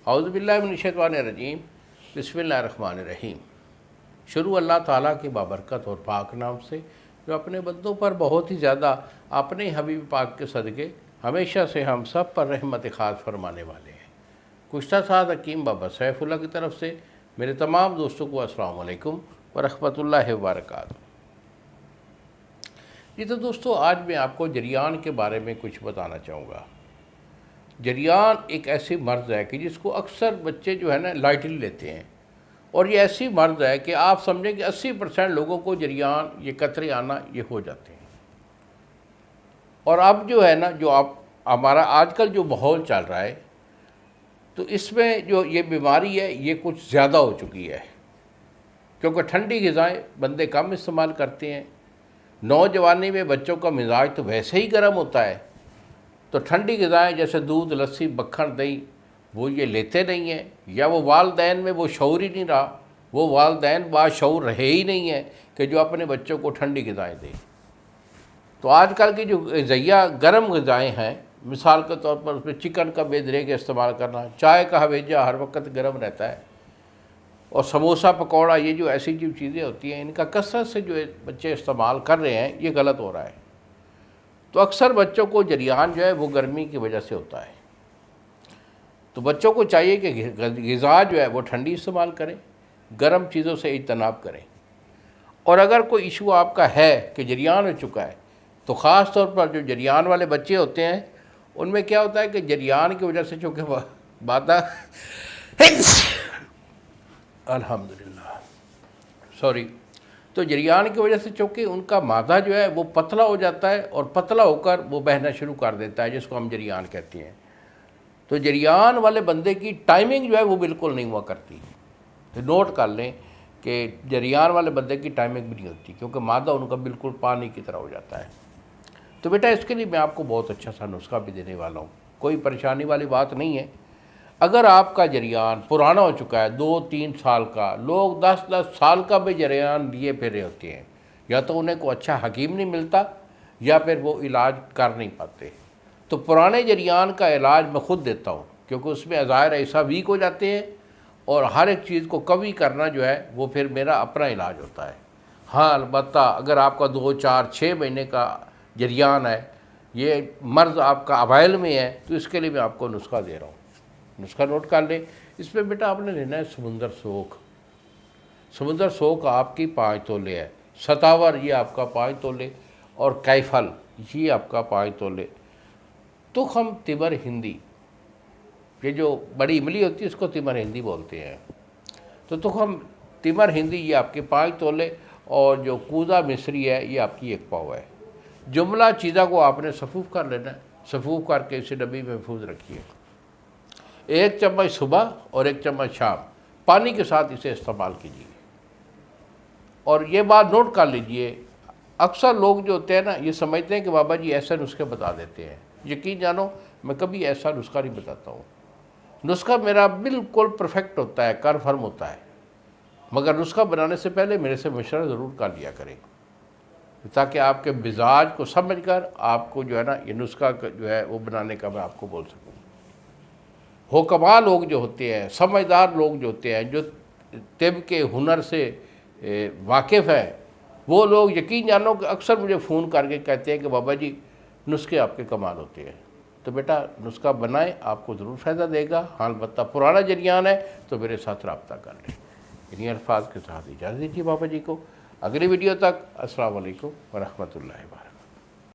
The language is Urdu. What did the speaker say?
اعوذ باللہ من الشیطان الرجیم، بسم اللہ الرحمن الرحیم۔ شروع اللہ تعالیٰ کے بابرکت اور پاک نام سے جو اپنے بندوں پر بہت ہی زیادہ اپنے حبیب پاک کے صدقے ہمیشہ سے ہم سب پر رحمت خاص فرمانے والے ہیں۔ گزشتہ ساتھ حکیم بابا سیف اللہ کی طرف سے میرے تمام دوستوں کو السلام علیکم ورحمۃ اللہ وبرکاتہ۔ جی تو دوستو، آج میں آپ کو جریان کے بارے میں کچھ بتانا چاہوں گا۔ جریان ایک ایسی مرض ہے کہ جس کو اکثر بچے جو ہے نا لائٹلی لیتے ہیں، اور یہ ایسی مرض ہے کہ آپ سمجھیں کہ 80% لوگوں کو جریان، یہ قطرے آنا یہ ہو جاتے ہیں۔ اور اب جو ہے نا ہمارا آج کل جو ماحول چل رہا ہے، تو اس میں جو یہ بیماری ہے یہ کچھ زیادہ ہو چکی ہے، کیونکہ ٹھنڈی غذائیں بندے کم استعمال کرتے ہیں۔ نوجوانی میں بچوں کا مزاج تو ویسے ہی گرم ہوتا ہے، تو ٹھنڈی غذائیں جیسے دودھ، لسی، مکھن، دہی وہ یہ لیتے نہیں ہیں، یا وہ والدین میں وہ شعور ہی نہیں رہا، وہ والدین باشعور رہے ہی نہیں ہیں کہ جو اپنے بچوں کو ٹھنڈی غذائیں دیں۔ تو آج کل کی جو غذائیہ گرم غذائیں ہیں، مثال کے طور پر اس میں چکن کا بے دریغ استعمال کرنا، چائے کا ہویجہ ہر وقت گرم رہتا ہے، اور سموسہ پکوڑا، یہ جو ایسی جو چیزیں ہوتی ہیں ان کا کثرت سے جو بچے استعمال کر رہے ہیں، یہ غلط ہو رہا ہے۔ تو اکثر بچوں کو جریان جو ہے وہ گرمی کی وجہ سے ہوتا ہے۔ تو بچوں کو چاہیے کہ غذا جو ہے وہ ٹھنڈی استعمال کریں، گرم چیزوں سے اجتناب کریں۔ اور اگر کوئی ایشو آپ کا ہے کہ جریان ہو چکا ہے، تو خاص طور پر جو جریان والے بچے ہوتے ہیں ان میں کیا ہوتا ہے کہ جریان کی وجہ سے چونکہ مادہ الحمدللہ سوری تو جریان کی وجہ سے چونکہ ان کا معدہ جو ہے وہ پتلا ہو جاتا ہے، اور پتلا ہو کر وہ بہنا شروع کر دیتا ہے، جس کو ہم جریان کہتے ہیں۔ تو جریان والے بندے کی ٹائمنگ جو ہے وہ بالکل نہیں ہوا کرتی۔ تو نوٹ کر لیں کہ جریان والے بندے کی ٹائمنگ بھی نہیں ہوتی، کیونکہ معدہ ان کا بالکل پانی کی طرح ہو جاتا ہے۔ تو بیٹا اس کے لیے میں آپ کو بہت اچھا سا نسخہ بھی دینے والا ہوں، کوئی پریشانی والی بات نہیں ہے۔ اگر آپ کا جریان پرانا ہو چکا ہے، 2-3 سال کا، لوگ 10 سال کا بھی جریان لیے پھر رہے ہوتے ہیں، یا تو انہیں کوئی اچھا حکیم نہیں ملتا، یا پھر وہ علاج کر نہیں پاتے۔ تو پرانے جریان کا علاج میں خود دیتا ہوں، کیونکہ اس میں عزائر ایسا ویک ہو جاتے ہیں، اور ہر ایک چیز کو قوی کرنا جو ہے وہ پھر میرا اپنا علاج ہوتا ہے۔ ہاں البتہ اگر آپ کا 2-4-6 مہینے کا جریان ہے، یہ مرض آپ کا اوائل میں ہے، تو اس کے لیے میں آپ کو نسخہ دے رہا ہوں۔ نسخہ نوٹ کر لیں۔ اس میں بیٹا آپ نے لینا ہے سمندر سوکھ۔ سمندر سوکھ آپ کی 5 تولے ہے، ستاور یہ آپ کا 5 تولے، اور کیفل یہ آپ کا 5 تولے۔ تخم تمر ہندی، یہ جو بڑی املی ہوتی ہے اس کو تمر ہندی بولتے ہیں۔ تو تخم تمر ہندی یہ آپ کے 5 تولے، اور جو کوزہ مصری ہے یہ آپ کی 1 پاؤ ہے۔ جملہ چیزوں کو آپ نے صفوف کر لینا ہے، صفوف کر کے اسے ڈبی میں محفوظ رکھیے۔ 1 چمچ صبح اور 1 چمچ شام پانی کے ساتھ اسے استعمال کیجیے۔ اور یہ بات نوٹ کر لیجئے، اکثر لوگ جو ہوتے ہیں نا یہ سمجھتے ہیں کہ بابا جی ایسے نسخے بتا دیتے ہیں۔ یقین جانو میں کبھی ایسا نسخہ نہیں بتاتا ہوں۔ نسخہ میرا بالکل پرفیکٹ ہوتا ہے، کنفرم ہوتا ہے، مگر نسخہ بنانے سے پہلے میرے سے مشورہ ضرور کر لیا کریں، تاکہ آپ کے مزاج کو سمجھ کر آپ کو جو ہے نا یہ نسخہ جو ہے وہ بنانے کا میں آپ کو بول سکوں۔ حکماء لوگ جو ہوتے ہیں، سمجھدار لوگ جو ہوتے ہیں، جو طب کے ہنر سے واقف ہیں، وہ لوگ یقین جانو کہ اکثر مجھے فون کر کے کہتے ہیں کہ بابا جی نسخے آپ کے کمال ہوتے ہیں۔ تو بیٹا نسخہ بنائیں، آپ کو ضرور فائدہ دے گا۔ ہاں البتہ پرانا جریان ہے تو میرے ساتھ رابطہ کر لیں۔ انہی الفاظ کے ساتھ اجازت دیجیے بابا جی کو۔ اگلی ویڈیو تک السلام علیکم ورحمۃ اللہ وبرکاتہ۔